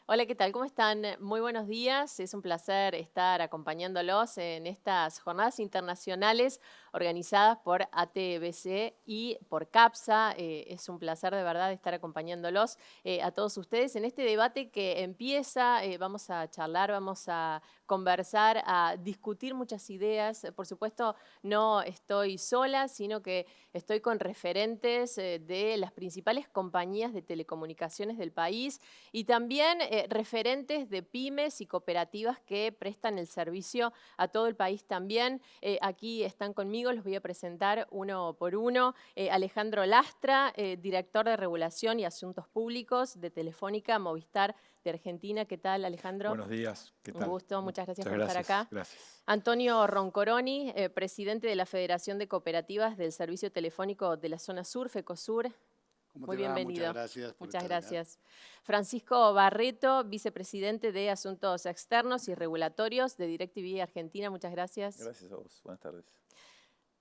Hola, ¿qué tal? ¿Cómo están? Muy buenos días. Es un placer estar acompañándolos en estas jornadas internacionales organizadas por ATBC y por CAPSA. Es un placer de verdad estar acompañándolos a todos ustedes en este debate que empieza. Vamos a charlar, vamos a conversar, a discutir muchas ideas. Por supuesto, no estoy sola, sino que estoy con referentes de las principales compañías de telecomunicaciones del país y también referentes de pymes y cooperativas que prestan el servicio a todo el país también. Aquí están conmigo, los voy a presentar uno por uno. Alejandro Lastra, director de Regulación y Asuntos Públicos de Telefónica Movistar de Argentina. ¿Qué tal, Alejandro? Buenos días, ¿qué Un tal? gusto, muchas gracias Muchas por estar gracias, acá. gracias. Antonio Roncoroni, presidente de la Federación de Cooperativas del Servicio Telefónico de la Zona Sur, FECOSUR. ¿Cómo Muy te va? Muchas bienvenido. gracias por Muchas estar acá. gracias. Francisco Barreto, vicepresidente de Asuntos Externos y Regulatorios de DirecTV Argentina. Muchas gracias. Gracias a vos, buenas tardes.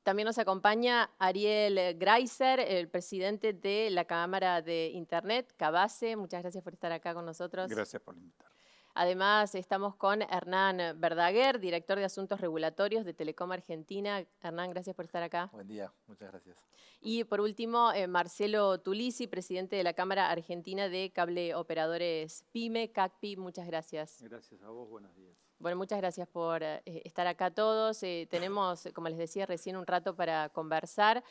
También nos acompaña Ariel Greiser, el presidente de la Cámara de Internet, Cabase. Muchas gracias por estar acá con nosotros. Gracias por invitar. Además, estamos con Hernán Verdaguer, director de Asuntos Regulatorios de Telecom Argentina. Hernán, gracias por estar acá. Buen día, muchas gracias. Y por último, Marcelo Tulisi, presidente de la Cámara Argentina de Cable Operadores PYME, CACPI. Muchas gracias. Gracias a vos, buenos días. Bueno, muchas gracias por estar acá todos. Tenemos, como les decía recién, un rato para conversar.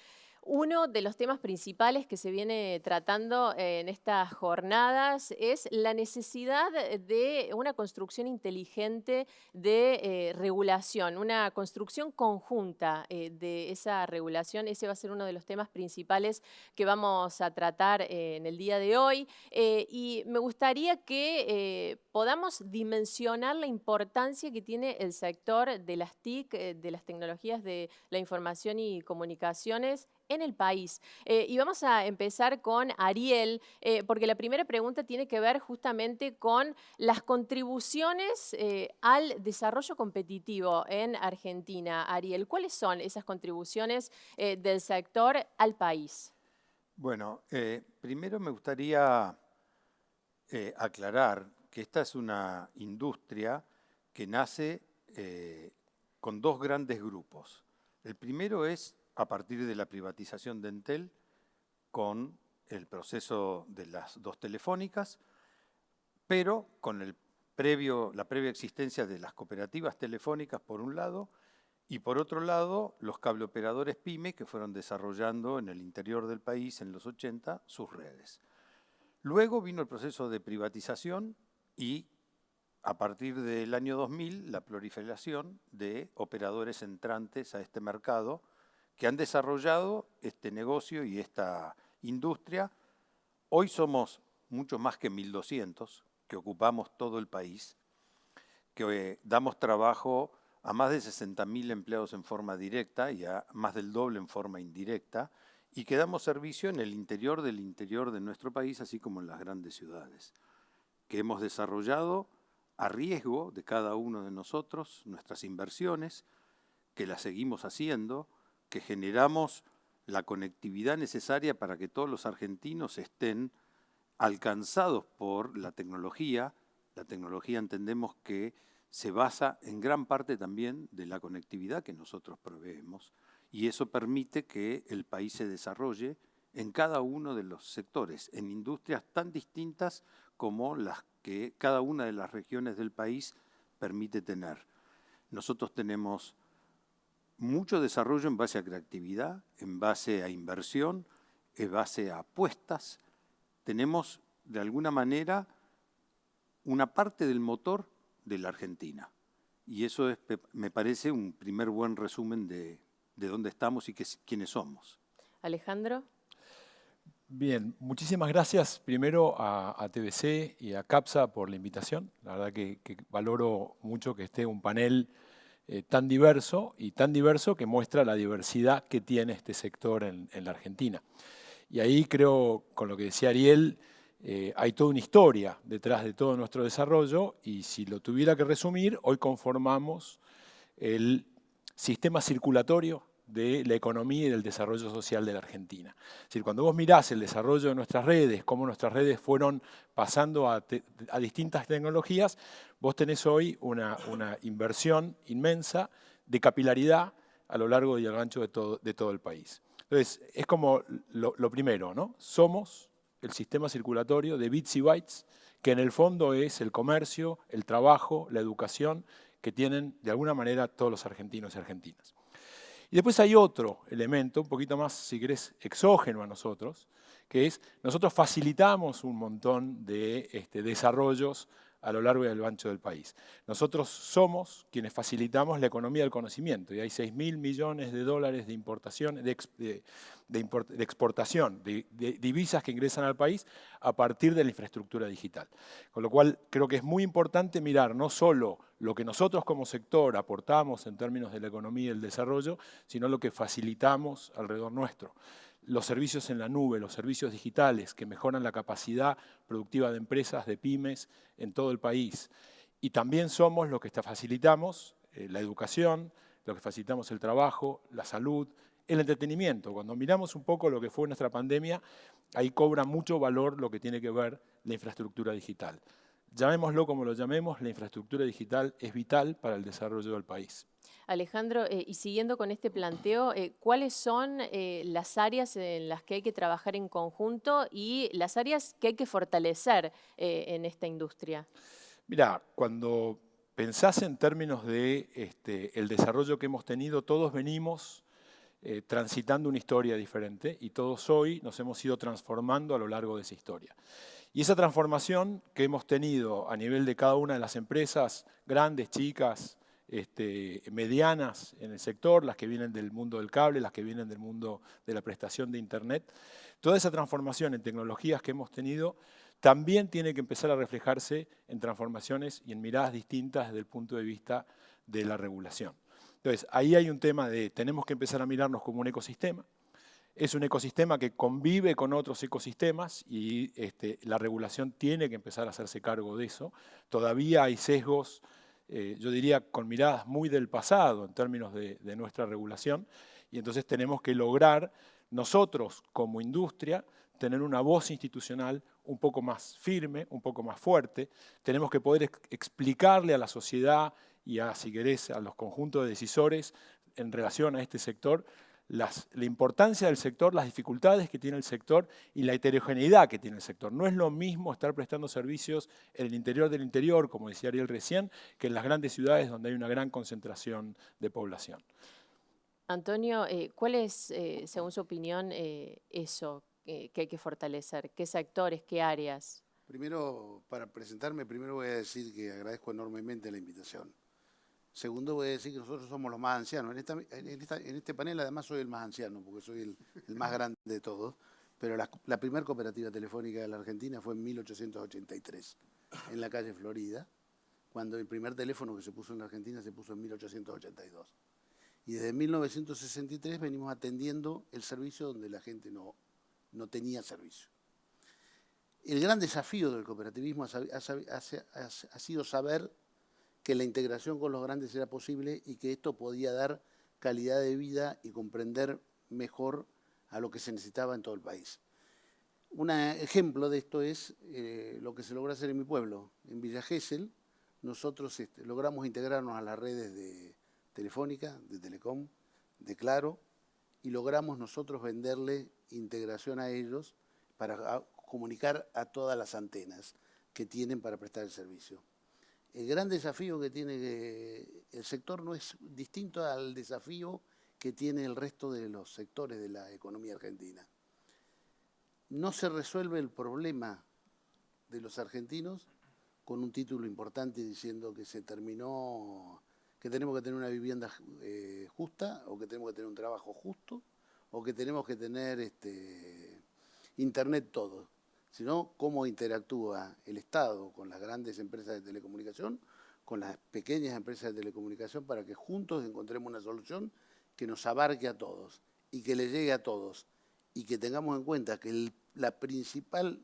Uno de los temas principales que se viene tratando en estas jornadas es la necesidad de una construcción inteligente de regulación, una construcción conjunta de esa regulación. Ese va a ser uno de los temas principales que vamos a tratar en el día de hoy. Y me gustaría que podamos dimensionar la importancia que tiene el sector de las TIC, de las tecnologías de la información y comunicaciones en el país. Y vamos a empezar con Ariel, porque la primera pregunta tiene que ver justamente con las contribuciones al desarrollo competitivo en Argentina. Ariel, ¿cuáles son esas contribuciones del sector al país? Bueno, primero me gustaría aclarar que esta es una industria que nace con dos grandes grupos. El primero es a partir de la privatización de Entel con el proceso de las dos telefónicas, pero con la previa existencia de las cooperativas telefónicas por un lado y por otro lado los cableoperadores PYME que fueron desarrollando en el interior del país en los 80 sus redes. Luego vino el proceso de privatización y a partir del año 2000 la proliferación de operadores entrantes a este mercado que han desarrollado este negocio y esta industria. Hoy somos mucho más que 1.200 que ocupamos todo el país, que damos trabajo a más de 60.000 empleados en forma directa y a más del doble en forma indirecta, y que damos servicio en el interior de nuestro país, así como en las grandes ciudades, que hemos desarrollado a riesgo de cada uno de nosotros nuestras inversiones, que las seguimos haciendo, que generamos la conectividad necesaria para que todos los argentinos estén alcanzados por la tecnología. La tecnología entendemos que se basa en gran parte también de la conectividad que nosotros proveemos y eso permite que el país se desarrolle en cada uno de los sectores, en industrias tan distintas como las que cada una de las regiones del país permite tener. Nosotros tenemos mucho desarrollo en base a creatividad, en base a inversión, en base a apuestas. Tenemos, de alguna manera, una parte del motor de la Argentina. Y eso es, me parece, un primer buen resumen de dónde estamos y quiénes somos. Alejandro. Bien, muchísimas gracias primero a TBC y a CAPSA por la invitación. La verdad que valoro mucho que esté un panel tan diverso que muestra la diversidad que tiene este sector en la Argentina. Y ahí creo, con lo que decía Ariel, hay toda una historia detrás de todo nuestro desarrollo y si lo tuviera que resumir, hoy conformamos el sistema circulatorio de la economía y del desarrollo social de la Argentina. Es decir, cuando vos mirás el desarrollo de nuestras redes, cómo nuestras redes fueron pasando a distintas tecnologías, vos tenés hoy una inversión inmensa de capilaridad a lo largo y a lo ancho de todo el país. Entonces, es como lo primero, ¿no? Somos el sistema circulatorio de bits y bytes, que en el fondo es el comercio, el trabajo, la educación, que tienen de alguna manera todos los argentinos y argentinas. Y después hay otro elemento, un poquito más, si querés, exógeno a nosotros, que es, nosotros facilitamos un montón de desarrollos a lo largo y a lo ancho del país. Nosotros somos quienes facilitamos la economía del conocimiento, y hay 6.000 millones de dólares de importación, de exportación, de divisas que ingresan al país a partir de la infraestructura digital. Con lo cual, creo que es muy importante mirar no solo lo que nosotros como sector aportamos en términos de la economía y el desarrollo, sino lo que facilitamos alrededor nuestro. Los servicios en la nube, los servicios digitales que mejoran la capacidad productiva de empresas, de pymes en todo el país. Y también somos los que facilitamos la educación, los que facilitamos el trabajo, la salud, el entretenimiento. Cuando miramos un poco lo que fue nuestra pandemia, ahí cobra mucho valor lo que tiene que ver la infraestructura digital. Llamémoslo como lo llamemos, la infraestructura digital es vital para el desarrollo del país. Alejandro, y siguiendo con este planteo, ¿cuáles son las áreas en las que hay que trabajar en conjunto y las áreas que hay que fortalecer en esta industria? Mirá, cuando pensás en términos de el desarrollo que hemos tenido, todos venimos transitando una historia diferente y todos hoy nos hemos ido transformando a lo largo de esa historia. Y esa transformación que hemos tenido a nivel de cada una de las empresas, grandes, chicas, medianas en el sector, las que vienen del mundo del cable, las que vienen del mundo de la prestación de Internet, toda esa transformación en tecnologías que hemos tenido también tiene que empezar a reflejarse en transformaciones y en miradas distintas desde el punto de vista de la regulación. Entonces, ahí hay un tema de tenemos que empezar a mirarnos como un ecosistema. Es un ecosistema que convive con otros ecosistemas y la regulación tiene que empezar a hacerse cargo de eso. Todavía hay sesgos, yo diría, con miradas muy del pasado en términos de nuestra regulación, y entonces tenemos que lograr nosotros como industria tener una voz institucional un poco más firme, un poco más fuerte. Tenemos que poder explicarle a la sociedad y a, si querés, a los conjuntos de decisores en relación a este sector la importancia del sector, las dificultades que tiene el sector y la heterogeneidad que tiene el sector. No es lo mismo estar prestando servicios en el interior del interior, como decía Ariel recién, que en las grandes ciudades donde hay una gran concentración de población. Antonio, ¿cuál es, según su opinión, eso que hay que fortalecer? ¿Qué sectores, qué áreas? Primero, para presentarme, primero voy a decir que agradezco enormemente la invitación. Segundo, voy a decir que nosotros somos los más ancianos. En este panel, además, soy el más anciano, porque soy el más grande de todos. Pero la primera cooperativa telefónica de la Argentina fue en 1883, en la calle Florida, cuando el primer teléfono que se puso en la Argentina se puso en 1882. Y desde 1963 venimos atendiendo el servicio donde la gente no tenía servicio. El gran desafío del cooperativismo ha sido saber que la integración con los grandes era posible y que esto podía dar calidad de vida y comprender mejor a lo que se necesitaba en todo el país. Un ejemplo de esto es lo que se logró hacer en mi pueblo. En Villa Gesell, nosotros logramos integrarnos a las redes de Telefónica, de Telecom, de Claro, y logramos nosotros venderle integración a ellos para comunicar a todas las antenas que tienen para prestar el servicio. El gran desafío que tiene el sector no es distinto al desafío que tiene el resto de los sectores de la economía argentina. No se resuelve el problema de los argentinos con un título importante diciendo que se terminó, que tenemos que tener una vivienda justa, o que tenemos que tener un trabajo justo, o que tenemos que tener internet todo, sino cómo interactúa el Estado con las grandes empresas de telecomunicación, con las pequeñas empresas de telecomunicación, para que juntos encontremos una solución que nos abarque a todos y que le llegue a todos, y que tengamos en cuenta que la principal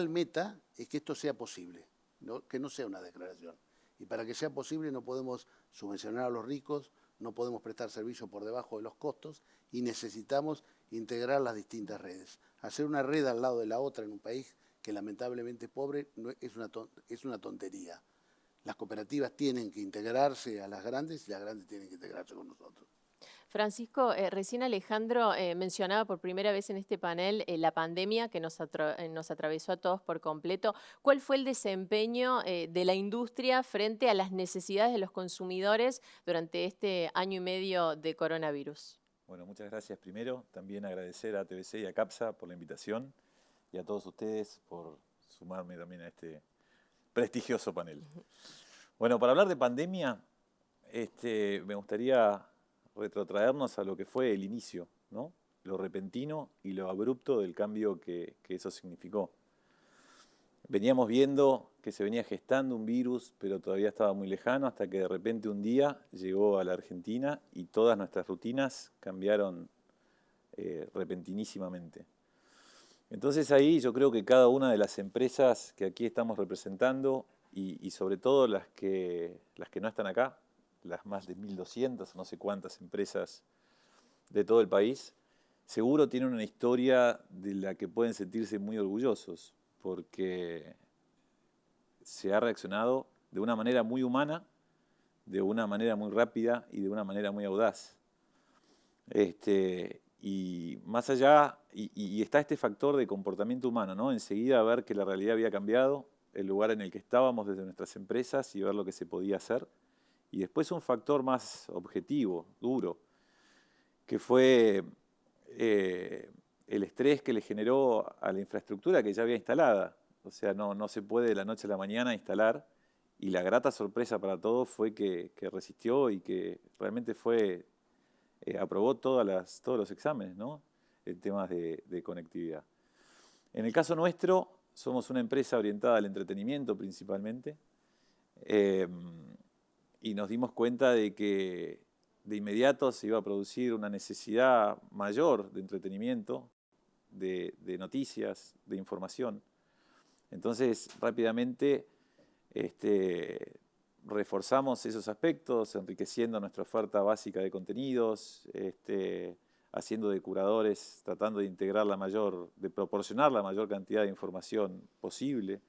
meta es que esto sea posible, ¿no? Que no sea una declaración. Y para que sea posible no podemos subvencionar a los ricos, no podemos prestar servicio por debajo de los costos y necesitamos integrar las distintas redes. Hacer una red al lado de la otra en un país que lamentablemente es pobre es una tontería. Las cooperativas tienen que integrarse a las grandes y las grandes tienen que integrarse con nosotros. Francisco, recién Alejandro mencionaba por primera vez en este panel la pandemia que nos atravesó a todos por completo. ¿Cuál fue el desempeño de la industria frente a las necesidades de los consumidores durante este año y medio de coronavirus? Bueno, muchas gracias. Primero, también agradecer a TVC y a CAPSA por la invitación y a todos ustedes por sumarme también a este prestigioso panel. Bueno, para hablar de pandemia, me gustaría retrotraernos a lo que fue el inicio, ¿no? Lo repentino y lo abrupto del cambio que eso significó. Veníamos viendo que se venía gestando un virus, pero todavía estaba muy lejano, hasta que de repente un día llegó a la Argentina y todas nuestras rutinas cambiaron repentinísimamente. Entonces ahí yo creo que cada una de las empresas que aquí estamos representando y sobre todo las que no están acá, las más de 1.200 o no sé cuántas empresas de todo el país, seguro tienen una historia de la que pueden sentirse muy orgullosos, porque se ha reaccionado de una manera muy humana, de una manera muy rápida y de una manera muy audaz. Y más allá, y está este factor de comportamiento humano, ¿no? Enseguida ver que la realidad había cambiado, el lugar en el que estábamos desde nuestras empresas y ver lo que se podía hacer. Y después un factor más objetivo, duro, que fue el estrés que le generó a la infraestructura que ya había instalada. O sea, no se puede de la noche a la mañana instalar, y la grata sorpresa para todos fue que resistió y que realmente aprobó todos los exámenes, ¿no? En temas de conectividad. En el caso nuestro, somos una empresa orientada al entretenimiento principalmente, y nos dimos cuenta de que de inmediato se iba a producir una necesidad mayor de entretenimiento, de noticias, de información. Entonces, rápidamente reforzamos esos aspectos, enriqueciendo nuestra oferta básica de contenidos, haciendo de curadores, tratando de proporcionar la mayor cantidad de información posible,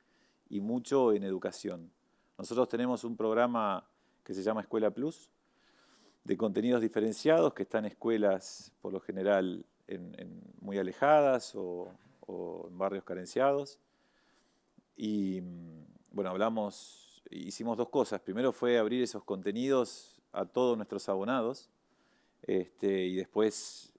y mucho en educación. Nosotros tenemos un programa que se llama Escuela Plus, de contenidos diferenciados, que está en escuelas por lo general muy alejadas o en barrios carenciados. Y bueno, hicimos dos cosas. Primero fue abrir esos contenidos a todos nuestros abonados, y después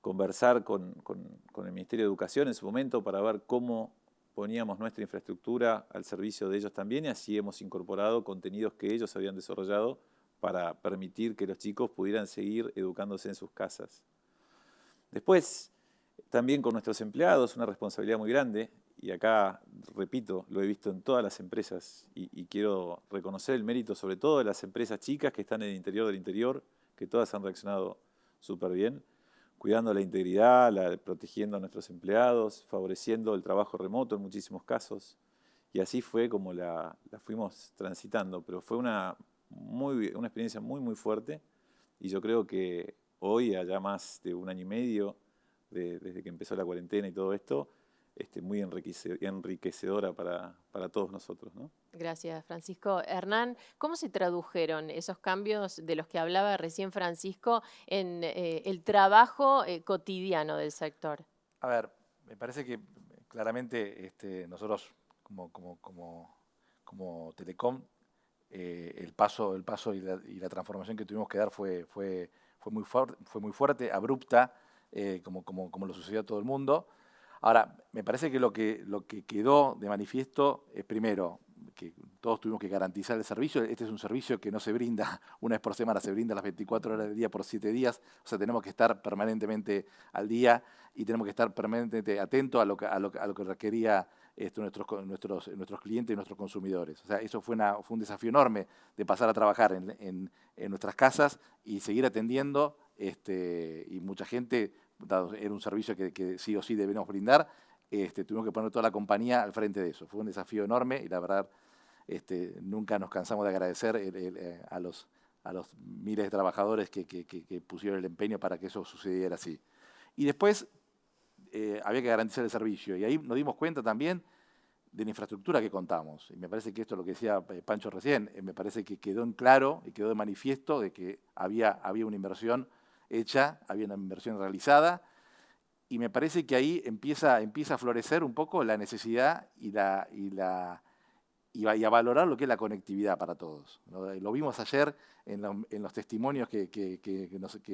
conversar con el Ministerio de Educación en su momento para ver cómo poníamos nuestra infraestructura al servicio de ellos también, y así hemos incorporado contenidos que ellos habían desarrollado para permitir que los chicos pudieran seguir educándose en sus casas. Después, también con nuestros empleados, una responsabilidad muy grande, y acá, repito, lo he visto en todas las empresas, y quiero reconocer el mérito sobre todo de las empresas chicas que están en el interior del interior, que todas han reaccionado súper bien, cuidando la integridad, protegiendo a nuestros empleados, favoreciendo el trabajo remoto en muchísimos casos. Y así fue como la fuimos transitando, pero fue una experiencia muy, muy fuerte, y yo creo que hoy, allá más de un año y medio, desde que empezó la cuarentena y todo esto, muy enriquecedora para todos nosotros, ¿no? Gracias, Francisco. Hernán, ¿cómo se tradujeron esos cambios de los que hablaba recién Francisco en el trabajo cotidiano del sector? A ver, me parece que claramente nosotros como Telecom, el paso y la transformación que tuvimos que dar fue muy fuerte, abrupta, como lo sucedió a todo el mundo. Ahora, me parece que lo que quedó de manifiesto es, primero, que todos tuvimos que garantizar el servicio. Este es un servicio que no se brinda una vez por semana, se brinda las 24 horas del día por 7 días. O sea, tenemos que estar permanentemente al día y tenemos que estar permanentemente atentos a lo que requería nuestros clientes y nuestros consumidores. O sea, eso fue un desafío enorme, de pasar a trabajar en nuestras casas y seguir atendiendo, y mucha gente, era un servicio que sí o sí debemos brindar. Tuvimos que poner toda la compañía al frente de eso. Fue un desafío enorme, y la verdad nunca nos cansamos de agradecer a los miles de trabajadores que pusieron el empeño para que eso sucediera así. Y después había que garantizar el servicio. Y ahí nos dimos cuenta también de la infraestructura que contamos. Y me parece que esto es lo que decía Pancho recién, me parece que quedó en claro y quedó de manifiesto de que había una inversión hecha, había una inversión realizada, y me parece que ahí empieza a florecer un poco la necesidad y a valorar lo que es la conectividad para todos, ¿no? Lo vimos ayer en los testimonios que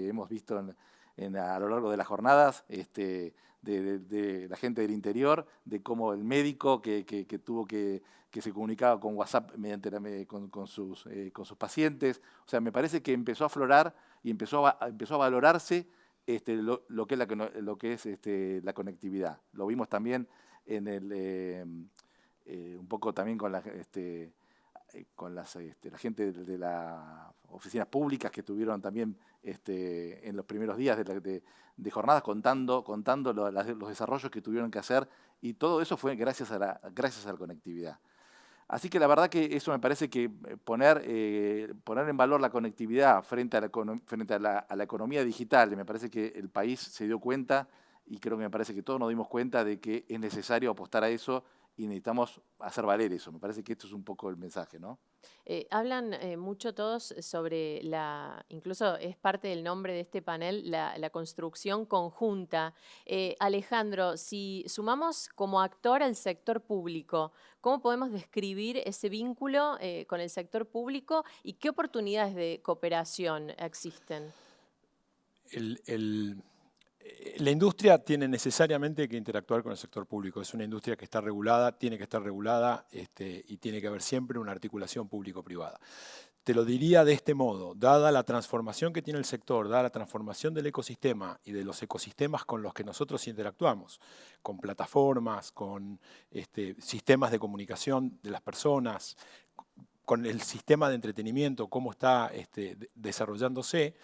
hemos visto a lo largo de las jornadas, de la gente del interior, de cómo el médico que se comunicaba con WhatsApp con sus pacientes. O sea, me parece que empezó a aflorar y empezó a valorarse lo que es la conectividad. Lo vimos también en un poco también con la gente de las oficinas públicas que tuvieron también en los primeros días de jornadas contando los desarrollos que tuvieron que hacer, y todo eso fue gracias a la conectividad. Así que la verdad que eso me parece que poner en valor la conectividad frente a la economía digital, me parece que el país se dio cuenta, y creo que me parece que todos nos dimos cuenta de que es necesario apostar a eso y necesitamos hacer valer eso. Me parece que esto es un poco el mensaje, ¿no? Hablan mucho todos sobre incluso es parte del nombre de este panel, la construcción conjunta. Alejandro, si sumamos como actor al sector público, ¿cómo podemos describir ese vínculo con el sector público y qué oportunidades de cooperación existen? La industria tiene necesariamente que interactuar con el sector público. Es una industria que está regulada, tiene que estar regulada y tiene que haber siempre una articulación público-privada. Te lo diría de este modo: dada la transformación que tiene el sector, dada la transformación del ecosistema y de los ecosistemas con los que nosotros interactuamos, con plataformas, con sistemas de comunicación de las personas, con el sistema de entretenimiento, cómo está desarrollándose,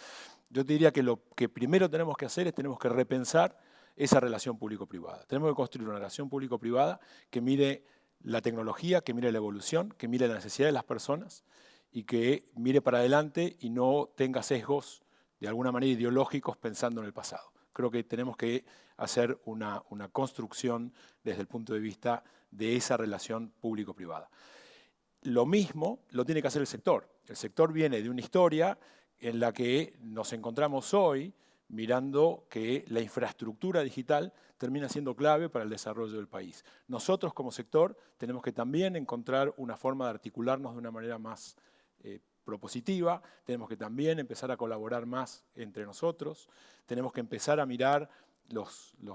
yo te diría que lo que primero tenemos que hacer es tenemos que repensar esa relación público-privada. Tenemos que construir una relación público-privada que mire la tecnología, que mire la evolución, que mire la necesidad de las personas y que mire para adelante y no tenga sesgos de alguna manera ideológicos pensando en el pasado. Creo que tenemos que hacer una construcción desde el punto de vista de esa relación público-privada. Lo mismo lo tiene que hacer el sector. El sector viene de una historia en la que nos encontramos hoy mirando que la infraestructura digital termina siendo clave para el desarrollo del país. Nosotros como sector tenemos que también encontrar una forma de articularnos de una manera más propositiva, tenemos que también empezar a colaborar más entre nosotros, tenemos que empezar a mirar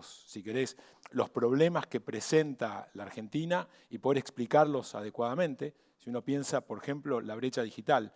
si querés, los problemas que presenta la Argentina y poder explicarlos adecuadamente. Si uno piensa, por ejemplo, la brecha digital,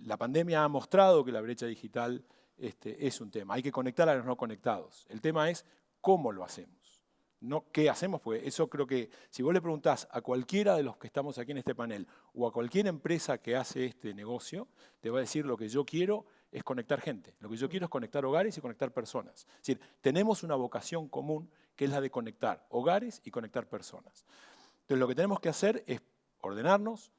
la pandemia ha mostrado que la brecha digital es un tema. Hay que conectar a los no conectados. El tema es cómo lo hacemos, no qué hacemos. Pues eso creo que si vos le preguntás a cualquiera de los que estamos aquí en este panel o a cualquier empresa que hace este negocio, te va a decir: lo que yo quiero es conectar gente, lo que yo quiero es conectar hogares y conectar personas. Es decir, tenemos una vocación común que es la de conectar hogares y conectar personas. Entonces lo que tenemos que hacer es ordenarnos,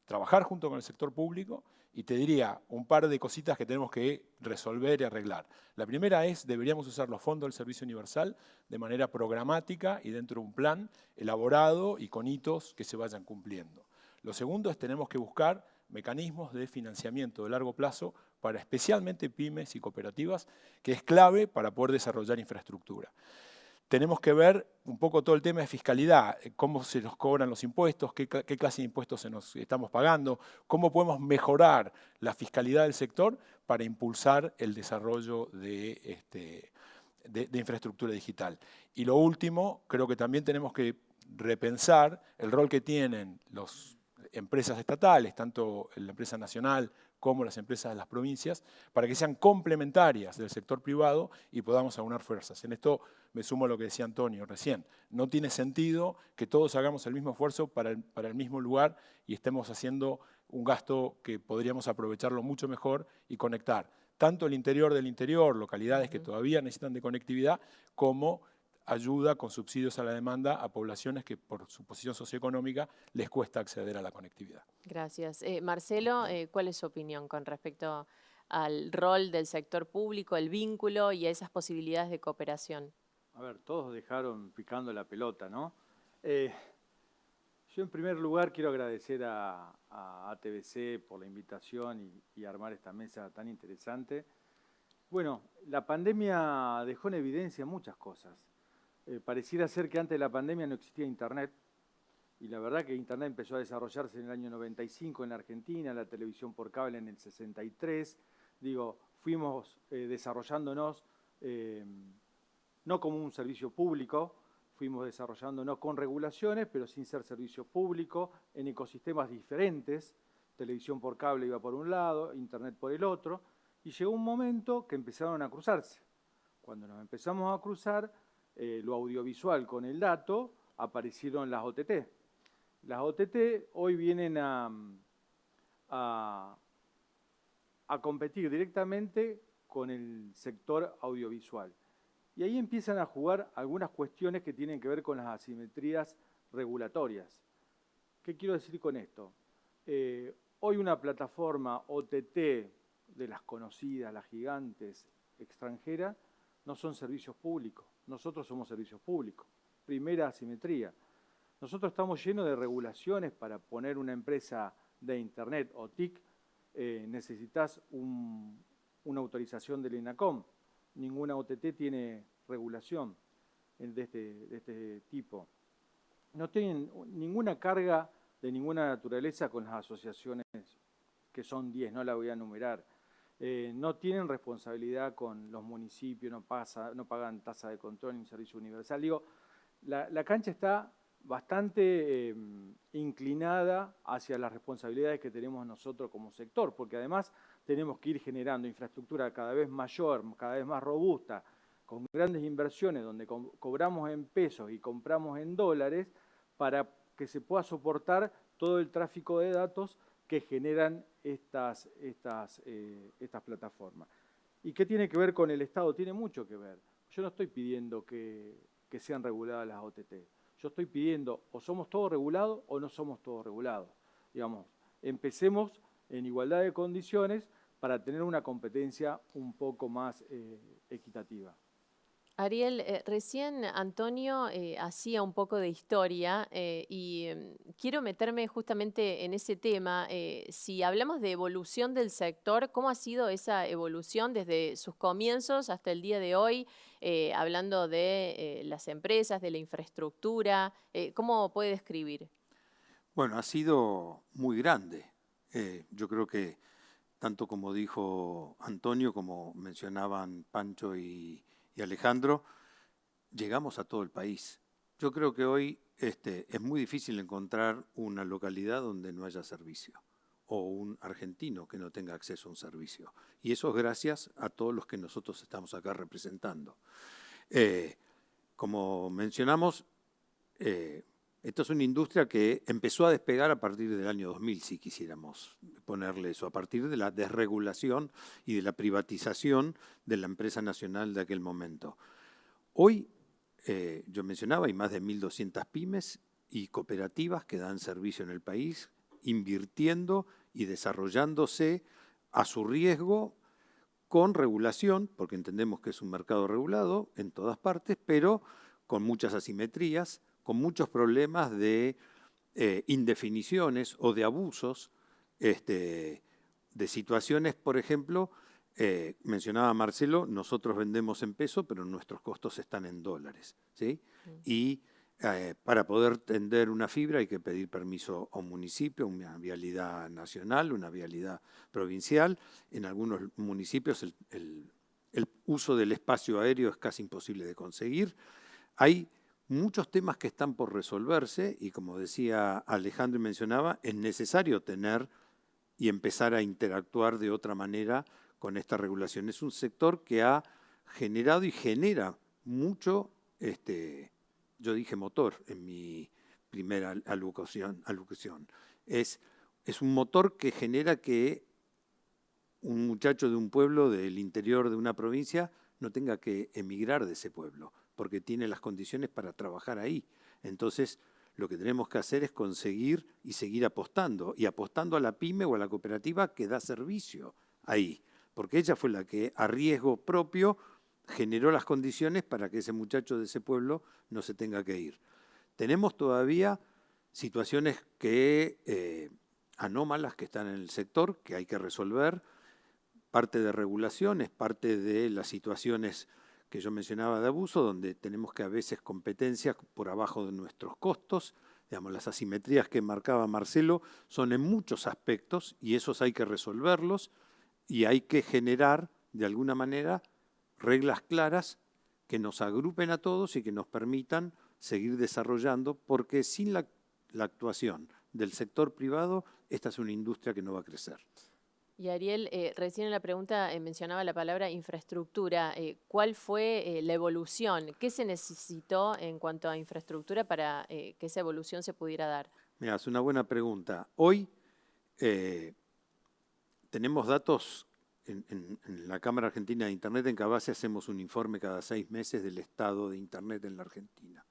trabajar junto con el sector público, y te diría un par de cositas que tenemos que resolver y arreglar. La primera es: deberíamos usar los fondos del Servicio Universal de manera programática y dentro de un plan elaborado y con hitos que se vayan cumpliendo. Lo segundo es: tenemos que buscar mecanismos de financiamiento de largo plazo para especialmente pymes y cooperativas, que es clave para poder desarrollar infraestructura. Tenemos que ver un poco todo el tema de fiscalidad, cómo se nos cobran los impuestos, qué clase de impuestos nos estamos pagando, cómo podemos mejorar la fiscalidad del sector para impulsar el desarrollo de infraestructura digital. Y lo último, creo que también tenemos que repensar el rol que tienen las empresas estatales, tanto la empresa nacional como las empresas de las provincias, para que sean complementarias del sector privado y podamos aunar fuerzas. En esto me sumo a lo que decía Antonio recién. No tiene sentido que todos hagamos el mismo esfuerzo para el mismo lugar y estemos haciendo un gasto que podríamos aprovecharlo mucho mejor y conectar tanto el interior del interior, localidades que todavía necesitan de conectividad, como ayuda con subsidios a la demanda a poblaciones que por su posición socioeconómica les cuesta acceder a la conectividad. Gracias. Marcelo, ¿cuál es su opinión con respecto al rol del sector público, el vínculo y a esas posibilidades de cooperación? A ver, todos dejaron picando la pelota, ¿no? Yo en primer lugar quiero agradecer a TVC por la invitación y armar esta mesa tan interesante. Bueno, la pandemia dejó en evidencia muchas cosas. Pareciera ser que antes de la pandemia no existía Internet, y la verdad que Internet empezó a desarrollarse en el año 95 en la Argentina, la televisión por cable en el 63. Digo, fuimos desarrollándonos no como un servicio público, fuimos desarrollándonos con regulaciones, pero sin ser servicio público, en ecosistemas diferentes. Televisión por cable iba por un lado, Internet por el otro, y llegó un momento que empezaron a cruzarse. Cuando nos empezamos a cruzar, lo audiovisual con el dato, aparecieron las OTT. Las OTT hoy vienen a competir directamente con el sector audiovisual. Y ahí empiezan a jugar algunas cuestiones que tienen que ver con las asimetrías regulatorias. ¿Qué quiero decir con esto? Hoy una plataforma OTT de las conocidas, las gigantes extranjeras, no son servicios públicos. Nosotros somos servicios públicos. Primera asimetría. Nosotros estamos llenos de regulaciones para poner una empresa de Internet o TIC. Necesitas una autorización del INACOM. Ninguna OTT tiene regulación de este tipo. No tienen ninguna carga de ninguna naturaleza con las asociaciones, que son 10, no la voy a enumerar. No tienen responsabilidad con los municipios, no pagan tasa de control ni servicio universal. Digo, la cancha está bastante inclinada hacia las responsabilidades que tenemos nosotros como sector, porque además tenemos que ir generando infraestructura cada vez mayor, cada vez más robusta, con grandes inversiones donde cobramos en pesos y compramos en dólares para que se pueda soportar todo el tráfico de datos que generan estas plataformas. ¿Y qué tiene que ver con el Estado? Tiene mucho que ver. Yo no estoy pidiendo que sean reguladas las OTT. Yo estoy pidiendo o somos todos regulados o no somos todos regulados. Digamos, empecemos en igualdad de condiciones para tener una competencia un poco más equitativa. Ariel, recién Antonio hacía un poco de historia y quiero meterme justamente en ese tema. Si hablamos de evolución del sector, ¿cómo ha sido esa evolución desde sus comienzos hasta el día de hoy? Hablando de las empresas, de la infraestructura, ¿cómo puede describir? Bueno, ha sido muy grande. Yo creo que tanto como dijo Antonio, como mencionaban Pancho y Alejandro, llegamos a todo el país. Yo creo que hoy es muy difícil encontrar una localidad donde no haya servicio o un argentino que no tenga acceso a un servicio. Y eso es gracias a todos los que nosotros estamos acá representando. Como mencionamos, esta es una industria que empezó a despegar a partir del año 2000, si quisiéramos ponerle eso, a partir de la desregulación y de la privatización de la empresa nacional de aquel momento. Hoy, yo mencionaba, hay más de 1.200 pymes y cooperativas que dan servicio en el país, invirtiendo y desarrollándose a su riesgo con regulación, porque entendemos que es un mercado regulado en todas partes, pero con muchas asimetrías, con muchos problemas de indefiniciones o de abusos, de situaciones, por ejemplo, mencionaba Marcelo, nosotros vendemos en peso, pero nuestros costos están en dólares, ¿sí? Y para poder tender una fibra hay que pedir permiso a un municipio, una vialidad nacional, una vialidad provincial. En algunos municipios el uso del espacio aéreo es casi imposible de conseguir. Hay muchos temas que están por resolverse y, como decía Alejandro y mencionaba, es necesario tener y empezar a interactuar de otra manera con esta regulación. Es un sector que ha generado y genera mucho, yo dije motor en mi primera alocución. Es un motor que genera que un muchacho de un pueblo del interior de una provincia no tenga que emigrar de ese pueblo, porque tiene las condiciones para trabajar ahí. Entonces, lo que tenemos que hacer es conseguir y seguir apostando, y apostando a la pyme o a la cooperativa que da servicio ahí, porque ella fue la que a riesgo propio generó las condiciones para que ese muchacho de ese pueblo no se tenga que ir. Tenemos todavía situaciones anómalas que están en el sector, que hay que resolver, parte de regulaciones, parte de las situaciones que yo mencionaba de abuso, donde tenemos que a veces competencias por abajo de nuestros costos. Digamos, las asimetrías que marcaba Marcelo son en muchos aspectos y esos hay que resolverlos y hay que generar, de alguna manera, reglas claras que nos agrupen a todos y que nos permitan seguir desarrollando, porque sin la actuación del sector privado, esta es una industria que no va a crecer. Y Ariel, recién en la pregunta mencionaba la palabra infraestructura. ¿Cuál fue la evolución? ¿Qué se necesitó en cuanto a infraestructura para que esa evolución se pudiera dar? Mira, es una buena pregunta. Hoy tenemos datos en la Cámara Argentina de Internet. En Cabase hacemos un informe cada 6 meses del estado de Internet en la Argentina.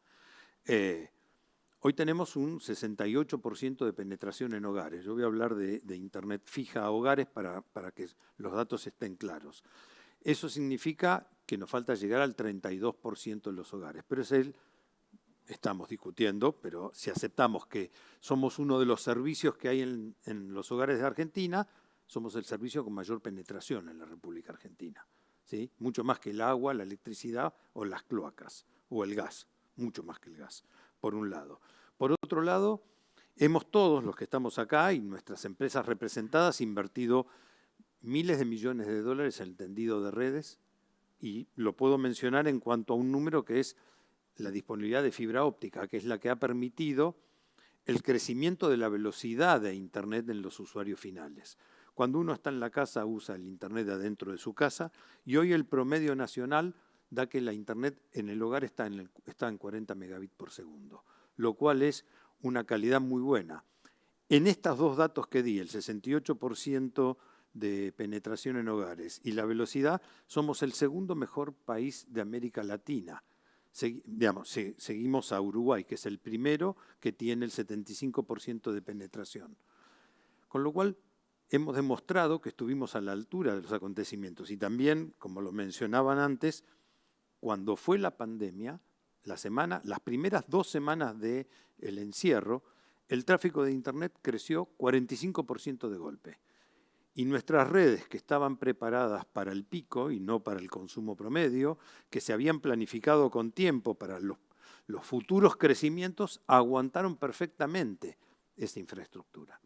Hoy tenemos un 68% de penetración en hogares. Yo voy a hablar de Internet fija a hogares para que los datos estén claros. Eso significa que nos falta llegar al 32% de los hogares. Pero estamos discutiendo, pero si aceptamos que somos uno de los servicios que hay en los hogares de Argentina, somos el servicio con mayor penetración en la República Argentina, ¿sí? Mucho más que el agua, la electricidad o las cloacas, o el gas, mucho más que el gas, por un lado. Por otro lado, hemos todos los que estamos acá y nuestras empresas representadas invertido miles de millones de dólares en el tendido de redes, y lo puedo mencionar en cuanto a un número que es la disponibilidad de fibra óptica, que es la que ha permitido el crecimiento de la velocidad de Internet en los usuarios finales. Cuando uno está en la casa, usa el Internet de adentro de su casa, y hoy el promedio nacional da que la Internet en el hogar está en 40 megabits por segundo, lo cual es una calidad muy buena. En estos dos datos que di, el 68% de penetración en hogares y la velocidad, somos el segundo mejor país de América Latina. Seguimos a Uruguay, que es el primero que tiene el 75% de penetración. Con lo cual, hemos demostrado que estuvimos a la altura de los acontecimientos. Y también, como lo mencionaban antes, cuando fue la pandemia, las primeras 2 semanas del encierro, el tráfico de Internet creció 45% de golpe. Y nuestras redes, que estaban preparadas para el pico y no para el consumo promedio, que se habían planificado con tiempo para los futuros crecimientos, aguantaron perfectamente esa infraestructura.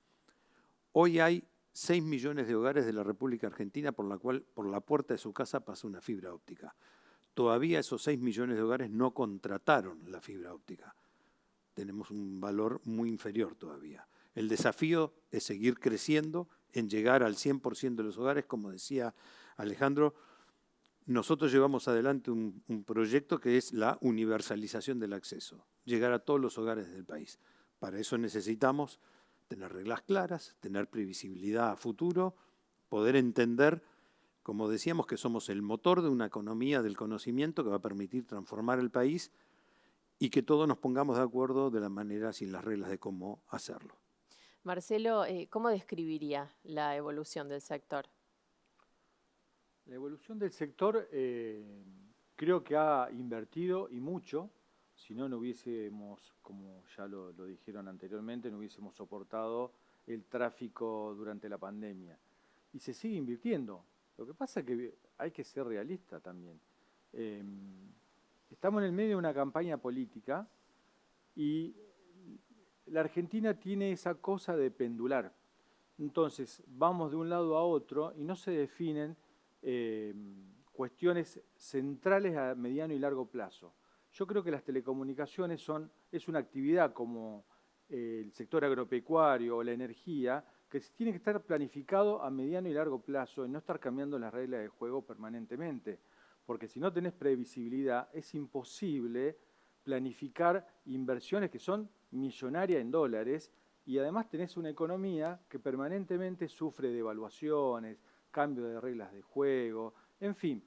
Hoy hay 6 millones de hogares de la República Argentina por la puerta de su casa pasa una fibra óptica. Todavía esos 6 millones de hogares no contrataron la fibra óptica. Tenemos un valor muy inferior todavía. El desafío es seguir creciendo en llegar al 100% de los hogares. Como decía Alejandro, nosotros llevamos adelante un proyecto que es la universalización del acceso, llegar a todos los hogares del país. Para eso necesitamos tener reglas claras, tener previsibilidad a futuro, poder entender, como decíamos, que somos el motor de una economía del conocimiento que va a permitir transformar el país y que todos nos pongamos de acuerdo de la manera y las reglas de cómo hacerlo. Marcelo, ¿cómo describiría la evolución del sector? La evolución del sector creo que ha invertido y mucho. Si no, no hubiésemos, como ya lo dijeron anteriormente, no hubiésemos soportado el tráfico durante la pandemia. Y se sigue invirtiendo. Lo que pasa es que hay que ser realista también. Estamos en el medio de una campaña política y la Argentina tiene esa cosa de pendular. Entonces, vamos de un lado a otro y no se definen cuestiones centrales a mediano y largo plazo. Yo creo que las telecomunicaciones es una actividad como el sector agropecuario o la energía que tiene que estar planificado a mediano y largo plazo y no estar cambiando las reglas de juego permanentemente. Porque si no tenés previsibilidad, es imposible planificar inversiones que son millonarias en dólares y además tenés una economía que permanentemente sufre devaluaciones, cambio de reglas de juego, en fin,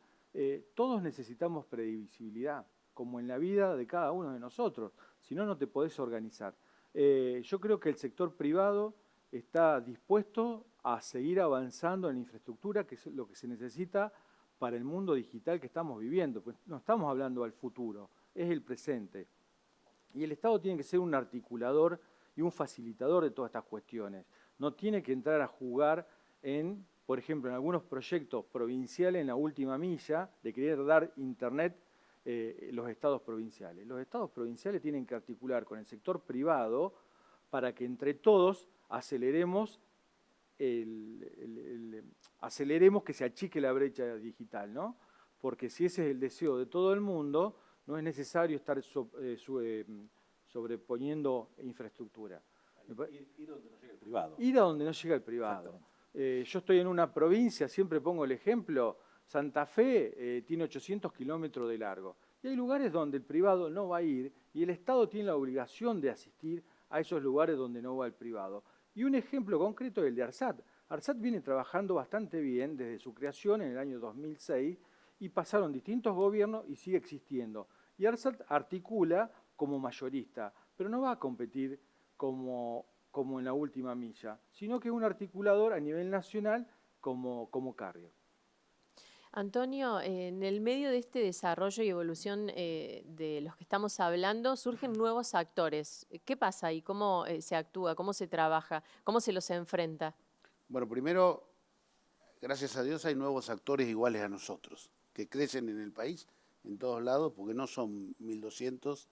todos necesitamos previsibilidad. como en la vida de cada uno de nosotros. Si no, no te podés organizar. Yo creo que el sector privado está dispuesto a seguir avanzando en la infraestructura, que es lo que se necesita para el mundo digital que estamos viviendo. Pues no estamos hablando al futuro, es el presente. Y el Estado tiene que ser un articulador y un facilitador de todas estas cuestiones. No tiene que entrar a jugar en, por ejemplo, en algunos proyectos provinciales en la última milla de querer dar internet los estados provinciales. Los estados provinciales tienen que articular con el sector privado para que entre todos aceleremos que se achique la brecha digital, ¿no? Porque si ese es el deseo de todo el mundo, no es necesario estar sobreponiendo infraestructura. Ir donde no llega el privado. Ir a donde no llega el privado. Yo estoy en una provincia, siempre pongo el ejemplo, Santa Fe tiene 800 kilómetros de largo. Y hay lugares donde el privado no va a ir y el Estado tiene la obligación de asistir a esos lugares donde no va el privado. Y un ejemplo concreto es el de ARSAT. ARSAT viene trabajando bastante bien desde su creación en el año 2006 y pasaron distintos gobiernos y sigue existiendo. Y ARSAT articula como mayorista, pero no va a competir como en la última milla, sino que es un articulador a nivel nacional como carrier. Antonio, en el medio de este desarrollo y evolución de los que estamos hablando, surgen nuevos actores. ¿Qué pasa ahí? ¿Cómo se actúa? ¿Cómo se trabaja? ¿Cómo se los enfrenta? Bueno, primero, gracias a Dios hay nuevos actores iguales a nosotros, que crecen en el país, en todos lados, porque no son 1.200,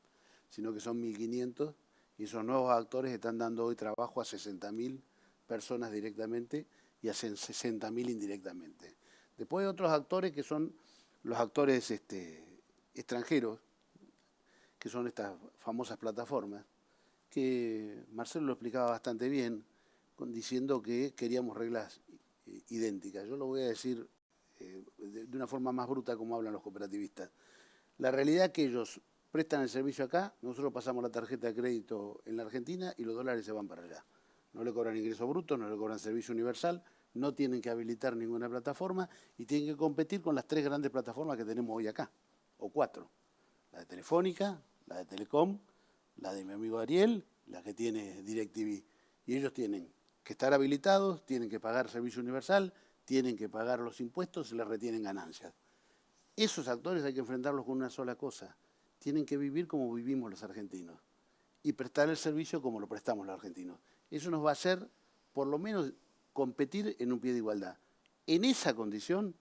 sino que son 1.500, y esos nuevos actores están dando hoy trabajo a 60.000 personas directamente y a 60.000 indirectamente. Después hay otros actores que son los actores extranjeros, que son estas famosas plataformas, que Marcelo lo explicaba bastante bien, diciendo que queríamos reglas idénticas. Yo lo voy a decir de una forma más bruta como hablan los cooperativistas. La realidad es que ellos prestan el servicio acá, nosotros pasamos la tarjeta de crédito en la Argentina y los dólares se van para allá. No le cobran ingreso bruto, no le cobran servicio universal, no tienen que habilitar ninguna plataforma y tienen que competir con las 3 grandes plataformas que tenemos hoy acá, o 4. La de Telefónica, la de Telecom, la de mi amigo Ariel, la que tiene DirecTV. Y ellos tienen que estar habilitados, tienen que pagar servicio universal, tienen que pagar los impuestos y les retienen ganancias. Esos actores hay que enfrentarlos con una sola cosa. Tienen que vivir como vivimos los argentinos y prestar el servicio como lo prestamos los argentinos. Eso nos va a hacer, por lo menos, competir en un pie de igualdad. En esa condición,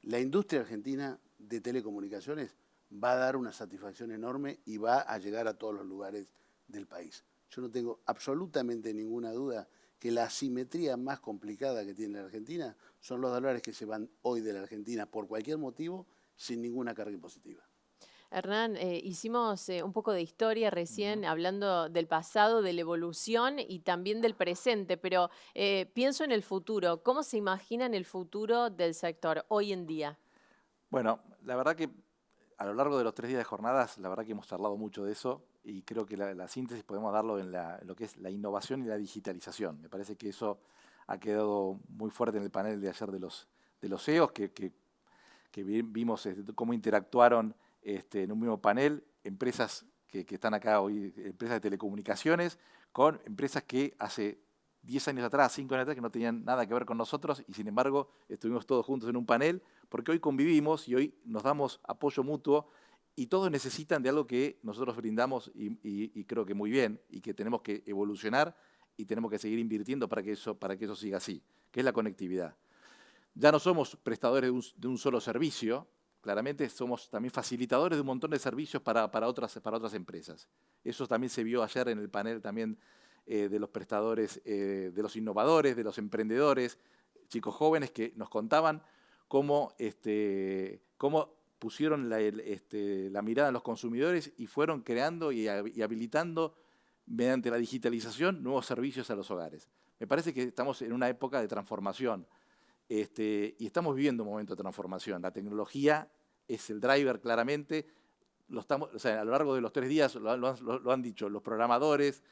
la industria argentina de telecomunicaciones va a dar una satisfacción enorme y va a llegar a todos los lugares del país. Yo no tengo absolutamente ninguna duda que la asimetría más complicada que tiene la Argentina son los dólares que se van hoy de la Argentina por cualquier motivo sin ninguna carga impositiva. Hernán, hicimos un poco de historia recién, hablando del pasado, de la evolución y también del presente, pero pienso en el futuro. ¿Cómo se imagina en el futuro del sector hoy en día? Bueno, la verdad que a lo largo de los 3 días de jornadas, la verdad que hemos charlado mucho de eso y creo que la síntesis podemos darlo en lo que es la innovación y la digitalización. Me parece que eso ha quedado muy fuerte en el panel de ayer de los CEOs, que vimos cómo interactuaron en un mismo panel, empresas que están acá hoy, empresas de telecomunicaciones, con empresas que hace 10 años atrás, 5 años atrás, que no tenían nada que ver con nosotros y sin embargo estuvimos todos juntos en un panel porque hoy convivimos y hoy nos damos apoyo mutuo y todos necesitan de algo que nosotros brindamos y creo que muy bien y que tenemos que evolucionar y tenemos que seguir invirtiendo para que eso siga así, que es la conectividad. Ya no somos prestadores de un solo servicio, claramente somos también facilitadores de un montón de servicios para otras empresas. Eso también se vio ayer en el panel también de los prestadores, de los innovadores, de los emprendedores, chicos jóvenes que nos contaban cómo pusieron la mirada en los consumidores y fueron creando y habilitando mediante la digitalización nuevos servicios a los hogares. Me parece que estamos en una época de transformación. Y estamos viviendo un momento de transformación. La tecnología es el driver claramente. A lo largo de los 3 días lo han dicho los programadores,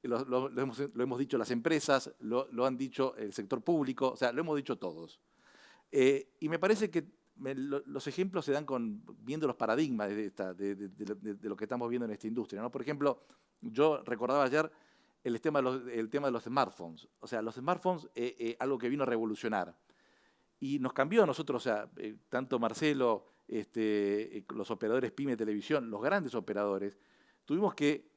lo hemos dicho las empresas, lo han dicho el sector público, o sea, lo hemos dicho todos. Y me parece que los ejemplos se dan viendo los paradigmas de lo que estamos viendo en esta industria, ¿no? Por ejemplo, yo recordaba ayer el tema de los smartphones. O sea, los smartphones algo que vino a revolucionar. Y nos cambió a nosotros, o sea, tanto Marcelo, los operadores PYME de televisión, los grandes operadores, tuvimos que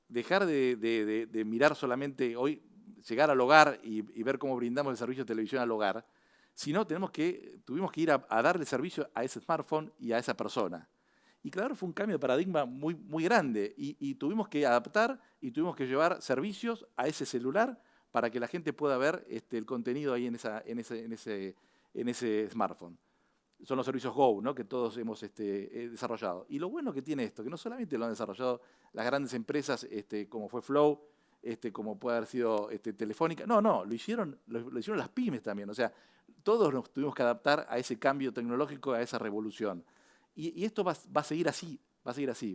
dejar de mirar solamente hoy, llegar al hogar y ver cómo brindamos el servicio de televisión al hogar, sino tuvimos que ir a darle servicio a ese smartphone y a esa persona. Y claro, fue un cambio de paradigma muy, muy grande y tuvimos que adaptar y tuvimos que llevar servicios a ese celular para que la gente pueda ver el contenido ahí en ese smartphone. Son los servicios Go, ¿no? Que todos hemos desarrollado. Y lo bueno que tiene esto, que no solamente lo han desarrollado las grandes empresas como fue Flow, como puede haber sido Telefónica, no, lo hicieron las pymes también. O sea, todos nos tuvimos que adaptar a ese cambio tecnológico, a esa revolución. Y esto va a seguir así,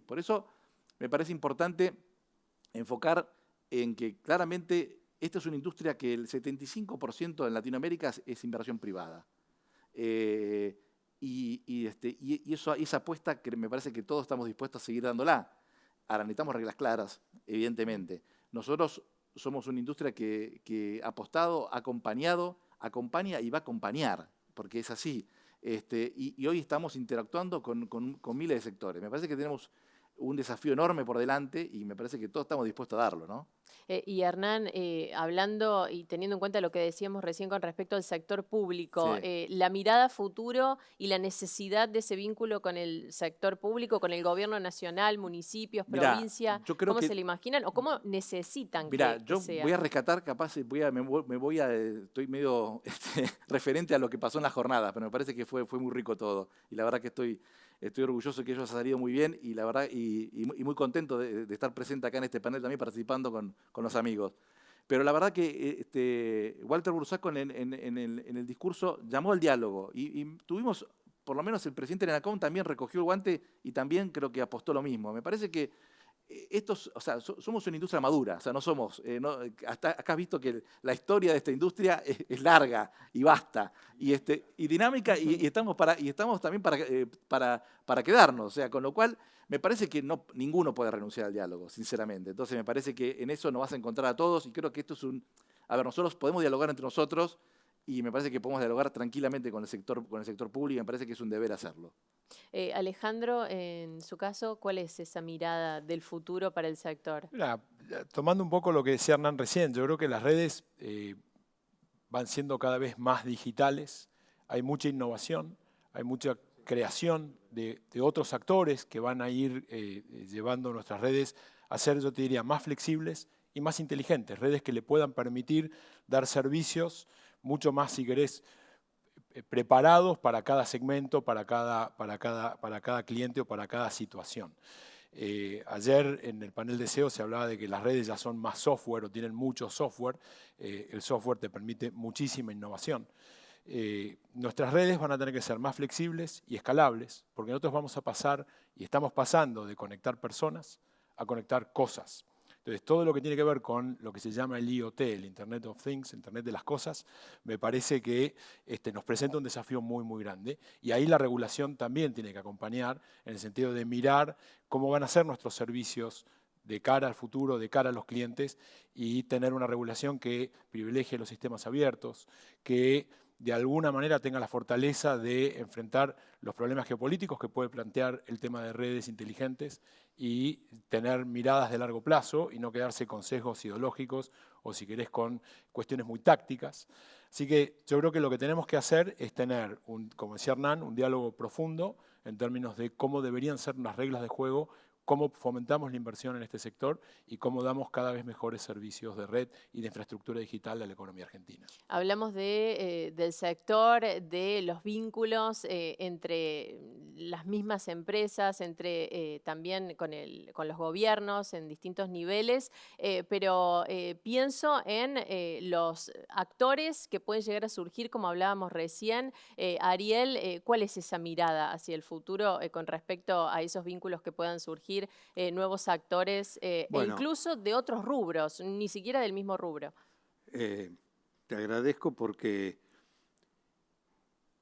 Por eso me parece importante enfocar en que claramente esta es una industria que el 75% en Latinoamérica es inversión privada. Esa apuesta que me parece que todos estamos dispuestos a seguir dándola. Ahora necesitamos reglas claras, evidentemente. Nosotros somos una industria que ha apostado, ha acompañado, acompaña y va a acompañar, porque es así. Y hoy estamos interactuando con miles de sectores. Me parece que tenemos un desafío enorme por delante y me parece que todos estamos dispuestos a darlo, ¿no? Y Hernán, hablando y teniendo en cuenta lo que decíamos recién con respecto al sector público, Sí. la mirada a futuro y la necesidad de ese vínculo con el sector público, con el gobierno nacional, municipios, Mirá, provincia, yo creo ¿cómo que- se lo imaginan o cómo necesitan Mirá, que yo sea? voy a rescatar, capaz, estoy medio referente a lo que pasó en la jornada, pero me parece que fue muy rico todo. Y la verdad que estoy orgulloso que ello haya salido muy bien y la verdad y muy contento de estar presente acá en este panel también participando con los amigos. Pero la verdad que Walter Bursaco en el discurso llamó al diálogo y tuvimos, por lo menos el presidente de ENACOM también recogió el guante y también creo que apostó lo mismo. Me parece que somos una industria madura, o sea, no somos, acá has visto que la historia de esta industria es larga y vasta y dinámica y estamos también para quedarnos, o sea, con lo cual me parece que ninguno puede renunciar al diálogo, sinceramente. Entonces me parece que en eso nos vas a encontrar a todos y creo que esto es nosotros podemos dialogar entre nosotros y me parece que podemos dialogar tranquilamente con el sector público y me parece que es un deber hacerlo. Alejandro, en su caso, ¿cuál es esa mirada del futuro para el sector? Mira, tomando un poco lo que decía Hernán recién, yo creo que las redes van siendo cada vez más digitales, hay mucha innovación, hay mucha creación de otros actores que van a ir llevando nuestras redes a ser, yo te diría, más flexibles y más inteligentes, redes que le puedan permitir dar servicios mucho más, si querés, preparados para cada segmento, para cada cliente o para cada situación. Ayer en el panel de SEO se hablaba de que las redes ya son más software o tienen mucho software. El software te permite muchísima innovación. Nuestras redes van a tener que ser más flexibles y escalables, porque nosotros vamos a pasar y estamos pasando de conectar personas a conectar cosas. Entonces, todo lo que tiene que ver con lo que se llama el IoT, el Internet of Things, Internet de las cosas, me parece que nos presenta un desafío muy, muy grande. Y ahí la regulación también tiene que acompañar en el sentido de mirar cómo van a ser nuestros servicios de cara al futuro, de cara a los clientes, y tener una regulación que privilegie los sistemas abiertos, que de alguna manera tenga la fortaleza de enfrentar los problemas geopolíticos que puede plantear el tema de redes inteligentes y tener miradas de largo plazo y no quedarse con sesgos ideológicos o, si querés, con cuestiones muy tácticas. Así que yo creo que lo que tenemos que hacer es tener, como decía Hernán, un diálogo profundo en términos de cómo deberían ser las reglas de juego, cómo fomentamos la inversión en este sector y cómo damos cada vez mejores servicios de red y de infraestructura digital a la economía argentina. Hablamos del sector, de los vínculos entre las mismas empresas, entre también con los gobiernos en distintos niveles, pero pienso en los actores que pueden llegar a surgir, como hablábamos recién. Ariel, ¿cuál es esa mirada hacia el futuro con respecto a esos vínculos que puedan surgir? Nuevos actores e incluso de otros rubros, ni siquiera del mismo rubro. Te agradezco porque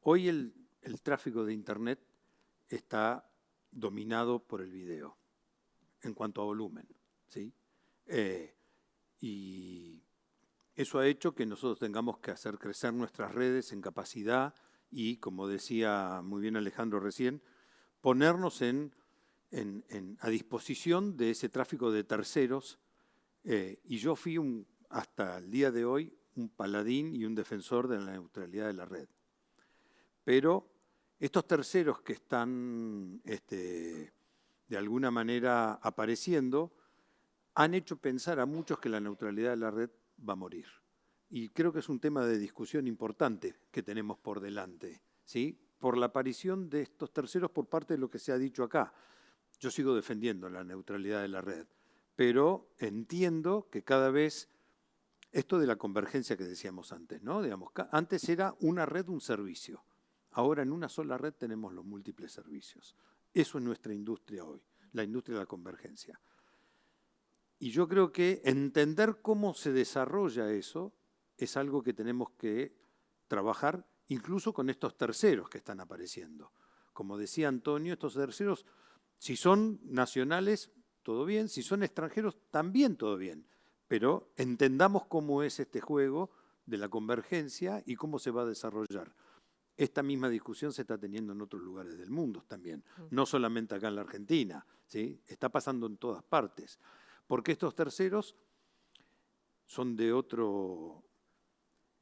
hoy el el tráfico de Internet está dominado por el video en cuanto a volumen, ¿sí? Y eso ha hecho que nosotros tengamos que hacer crecer nuestras redes en capacidad y, como decía muy bien Alejandro recién, ponernos a disposición de ese tráfico de terceros. Y yo fui hasta el día de hoy un paladín y un defensor de la neutralidad de la red. Pero estos terceros que están de alguna manera apareciendo han hecho pensar a muchos que la neutralidad de la red va a morir. Y creo que es un tema de discusión importante que tenemos por delante, ¿sí? Por la aparición de estos terceros por parte de lo que se ha dicho acá. Yo sigo defendiendo la neutralidad de la red, pero entiendo que cada vez esto de la convergencia que decíamos antes, ¿no? Digamos, antes era una red, un servicio. Ahora en una sola red tenemos los múltiples servicios. Eso es nuestra industria hoy, la industria de la convergencia. Y yo creo que entender cómo se desarrolla eso es algo que tenemos que trabajar incluso con estos terceros que están apareciendo. Como decía Antonio, estos terceros, si son nacionales, todo bien, si son extranjeros, también todo bien. Pero entendamos cómo es este juego de la convergencia y cómo se va a desarrollar. Esta misma discusión se está teniendo en otros lugares del mundo también, no solamente acá en la Argentina, ¿sí? Está pasando en todas partes. Porque estos terceros son de otro...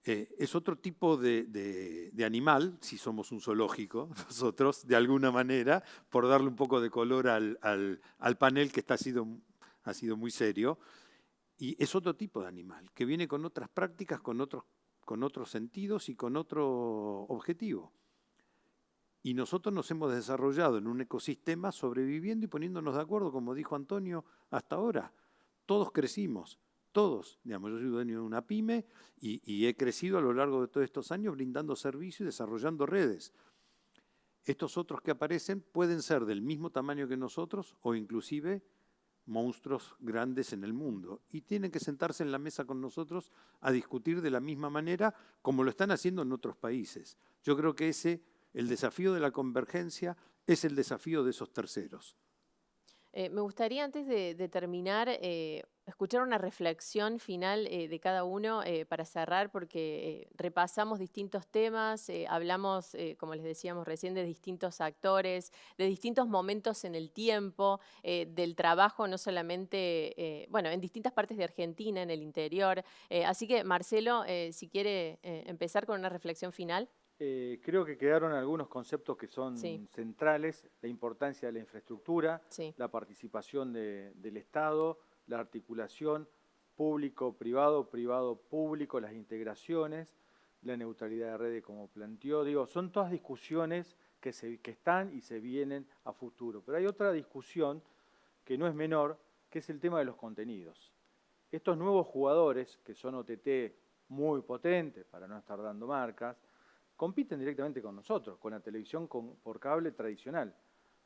es otro tipo de animal, si somos un zoológico, nosotros, de alguna manera, por darle un poco de color al panel que ha sido muy serio. Y es otro tipo de animal, que viene con otras prácticas, con otros sentidos y con otro objetivo. Y nosotros nos hemos desarrollado en un ecosistema sobreviviendo y poniéndonos de acuerdo, como dijo Antonio, hasta ahora. Todos crecimos, todos. Digamos, yo soy dueño de una pyme y he crecido a lo largo de todos estos años brindando servicios y desarrollando redes. Estos otros que aparecen pueden ser del mismo tamaño que nosotros o inclusive monstruos grandes en el mundo y tienen que sentarse en la mesa con nosotros a discutir de la misma manera como lo están haciendo en otros países. Yo creo que el desafío de la convergencia es el desafío de esos terceros. Me gustaría, antes de terminar, escuchar una reflexión final de cada uno para cerrar, porque repasamos distintos temas, hablamos, como les decíamos recién, de distintos actores, de distintos momentos en el tiempo, del trabajo, no solamente, bueno, en distintas partes de Argentina, en el interior. Así que, Marcelo, si quiere empezar con una reflexión final. Creo que quedaron algunos conceptos que son Sí. centrales: la importancia de la infraestructura, Sí. la participación del Estado, la articulación público-privado, privado-público, las integraciones, la neutralidad de redes, como planteó. Digo, son todas discusiones que están y se vienen a futuro. Pero hay otra discusión que no es menor, que es el tema de los contenidos. Estos nuevos jugadores, que son OTT muy potentes, para no estar dando marcas, compiten directamente con nosotros, con la televisión por cable tradicional,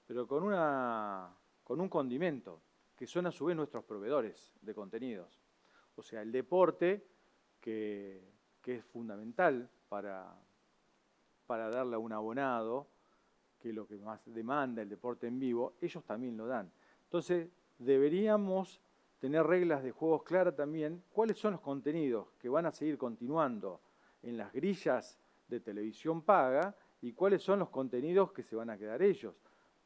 pero con un condimento, que son a su vez nuestros proveedores de contenidos. O sea, el deporte, que es fundamental para darle a un abonado, que es lo que más demanda el deporte en vivo, ellos también lo dan. Entonces, deberíamos tener reglas de juegos claras también, cuáles son los contenidos que van a seguir continuando en las grillas de televisión paga y cuáles son los contenidos que se van a quedar ellos.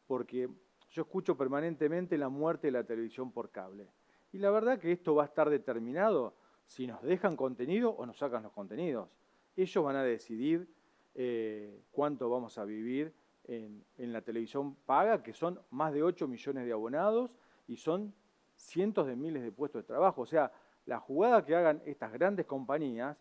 Porque yo escucho permanentemente la muerte de la televisión por cable. Y la verdad que esto va a estar determinado si nos dejan contenido o nos sacan los contenidos. Ellos van a decidir cuánto vamos a vivir en la televisión paga, que son más de 8 millones de abonados y son cientos de miles de puestos de trabajo. O sea, la jugada que hagan estas grandes compañías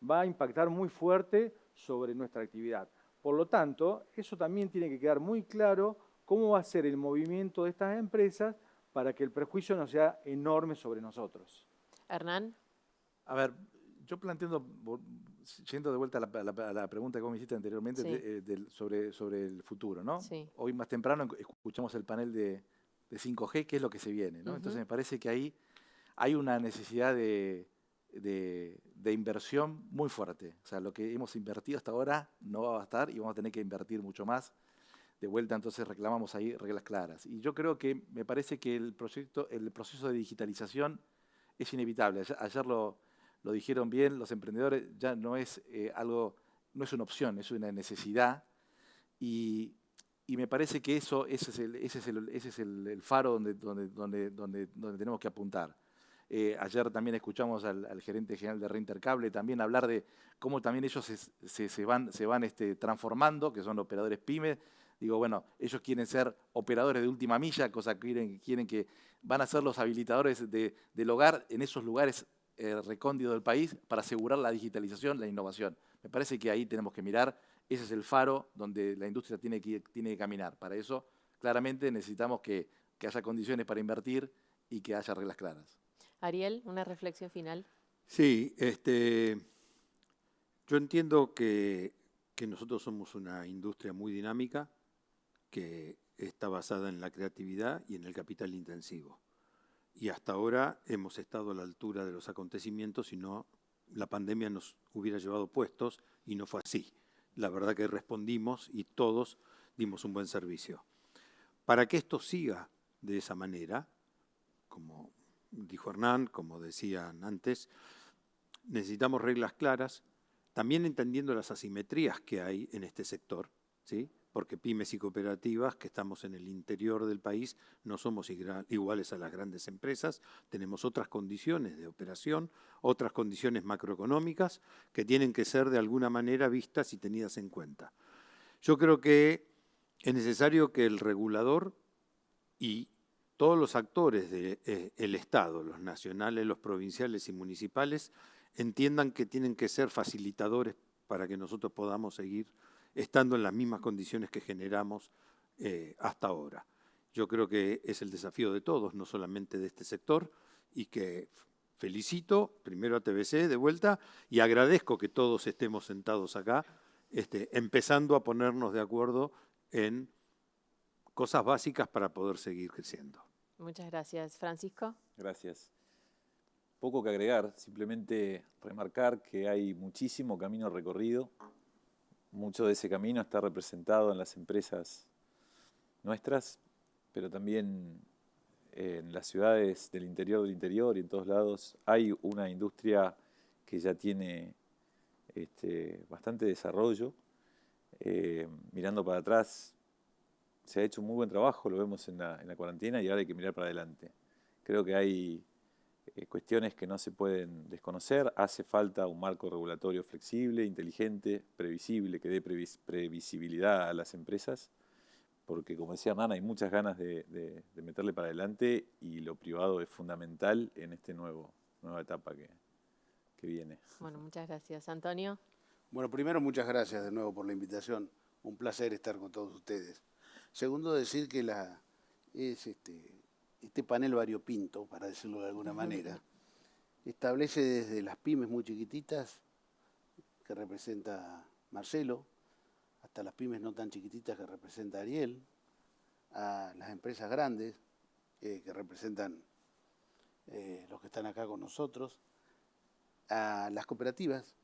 va a impactar muy fuerte sobre nuestra actividad. Por lo tanto, eso también tiene que quedar muy claro, cómo va a ser el movimiento de estas empresas para que el prejuicio no sea enorme sobre nosotros. Hernán. A ver, yo planteando, yendo de vuelta a la pregunta que vos me hiciste anteriormente, Sí. sobre el futuro, ¿no? Sí. Hoy más temprano escuchamos el panel de 5G, que es lo que se viene, ¿no? Entonces me parece que ahí hay una necesidad de de inversión muy fuerte. O sea, lo que hemos invertido hasta ahora no va a bastar y vamos a tener que invertir mucho más. De vuelta, entonces reclamamos ahí reglas claras. Y yo creo que me parece que el proceso de digitalización es inevitable. Ayer lo dijeron bien los emprendedores, ya no es algo, no es una opción, es una necesidad. Y me parece que ese es el faro donde tenemos que apuntar. Ayer también escuchamos al gerente general de Reintercable también hablar de cómo también ellos se van transformando, que son operadores pymes. Digo, bueno, ellos quieren ser operadores de última milla, cosa que quieren que van a ser los habilitadores del hogar en esos lugares recónditos del país para asegurar la digitalización, la innovación. Me parece que ahí tenemos que mirar, ese es el faro donde la industria tiene que caminar. Para eso, claramente, necesitamos que haya condiciones para invertir y que haya reglas claras. Ariel, una reflexión final. Sí, yo entiendo que nosotros somos una industria muy dinámica, que está basada en la creatividad y en el capital intensivo. Y hasta ahora hemos estado a la altura de los acontecimientos, si no, la pandemia nos hubiera llevado puestos y no fue así. La verdad que respondimos y todos dimos un buen servicio. Para que esto siga de esa manera, como dijo Hernán, como decían antes, necesitamos reglas claras, también entendiendo las asimetrías que hay en este sector, ¿sí? Porque pymes y cooperativas que estamos en el interior del país no somos iguales a las grandes empresas, tenemos otras condiciones de operación, otras condiciones macroeconómicas que tienen que ser de alguna manera vistas y tenidas en cuenta. Yo creo que es necesario que el regulador y todos los actores del Estado, los nacionales, los provinciales y municipales, entiendan que tienen que ser facilitadores para que nosotros podamos seguir estando en las mismas condiciones que generamos hasta ahora. Yo creo que es el desafío de todos, no solamente de este sector, y que felicito primero a TVC de vuelta y agradezco que todos estemos sentados acá, empezando a ponernos de acuerdo en cosas básicas para poder seguir creciendo. Muchas gracias. Francisco. Gracias. Poco que agregar, simplemente remarcar que hay muchísimo camino recorrido. Mucho de ese camino está representado en las empresas nuestras, pero también en las ciudades del interior y en todos lados hay una industria que ya tiene bastante desarrollo. Mirando para atrás, se ha hecho un muy buen trabajo, lo vemos en la cuarentena y ahora hay que mirar para adelante. Creo que hay cuestiones que no se pueden desconocer. Hace falta un marco regulatorio flexible, inteligente, previsible, que dé previsibilidad a las empresas, porque como decía Hernán, hay muchas ganas de meterle para adelante y lo privado es fundamental en esta nueva etapa que viene. Bueno, muchas gracias. Antonio. Bueno, primero, muchas gracias de nuevo por la invitación. Un placer estar con todos ustedes. Segundo, decir que este panel variopinto, para decirlo de alguna manera, establece desde las pymes muy chiquititas, que representa Marcelo, hasta las pymes no tan chiquititas que representa Ariel, a las empresas grandes, que representan los que están acá con nosotros, a las cooperativas,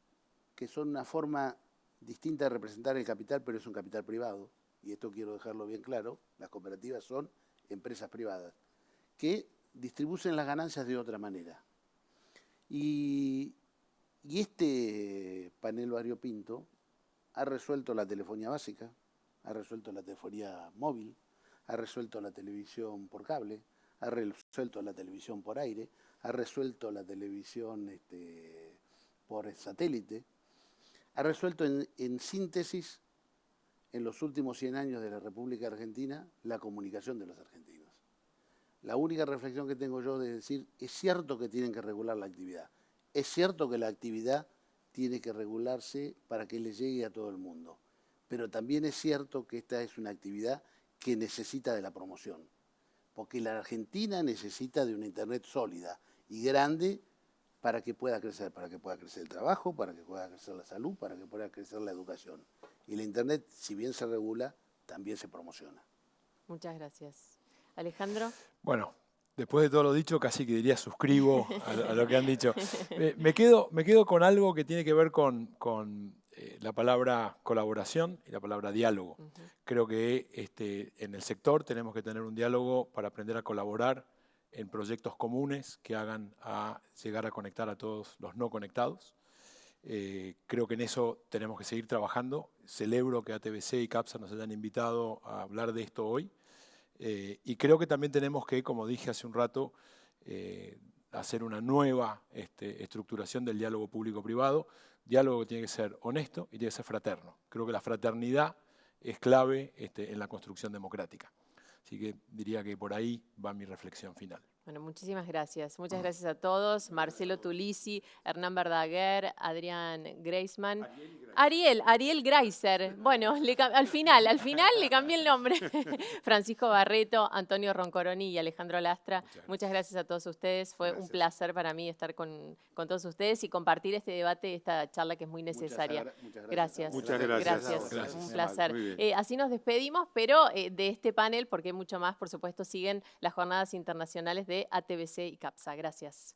que son una forma distinta de representar el capital, pero es un capital privado, y esto quiero dejarlo bien claro, las cooperativas son empresas privadas, que distribuyen las ganancias de otra manera. Y este panel variopinto ha resuelto la telefonía básica, ha resuelto la telefonía móvil, ha resuelto la televisión por cable, ha resuelto la televisión por aire, ha resuelto la televisión por satélite, ha resuelto en síntesis, en los últimos 100 años de la República Argentina, la comunicación de los argentinos. La única reflexión que tengo yo de decir, es cierto que tienen que regular la actividad, es cierto que la actividad tiene que regularse para que le llegue a todo el mundo, pero también es cierto que esta es una actividad que necesita de la promoción, porque la Argentina necesita de una Internet sólida y grande para que pueda crecer el trabajo, para que pueda crecer la salud, para que pueda crecer la educación. Y la Internet, si bien se regula, también se promociona. Muchas gracias. Alejandro. Bueno, Después de todo lo dicho, casi que diría suscribo a lo que han dicho. Me quedo con algo que tiene que ver con la palabra colaboración y la palabra diálogo. Creo que en el sector tenemos que tener un diálogo para aprender a colaborar en proyectos comunes que hagan a llegar a conectar a todos los no conectados. Creo que en eso tenemos que seguir trabajando. Celebro que ATBC y CAPSA nos hayan invitado a hablar de esto hoy. Y creo que también tenemos que, como dije hace un rato, hacer una nueva estructuración del diálogo público-privado, diálogo que tiene que ser honesto y tiene que ser fraterno. Creo que la fraternidad es clave en la construcción democrática. Así que diría que por ahí va mi reflexión final. Bueno, muchísimas gracias. Muchas gracias a todos. Marcelo Tulisi, Hernán Verdaguer, Adrián Greisman. Ariel Greiser. Bueno, al final le cambié el nombre. Francisco Barreto, Antonio Roncoroni y Alejandro Lastra. Muchas gracias a todos ustedes. Fue un placer para mí estar con todos ustedes y compartir este debate, esta charla que es muy necesaria. Gracias. Muchas gracias. Gracias. Un placer. Así nos despedimos, pero de este panel, porque hay mucho más, por supuesto, siguen las jornadas internacionales de ATBC y CAPSA. Gracias.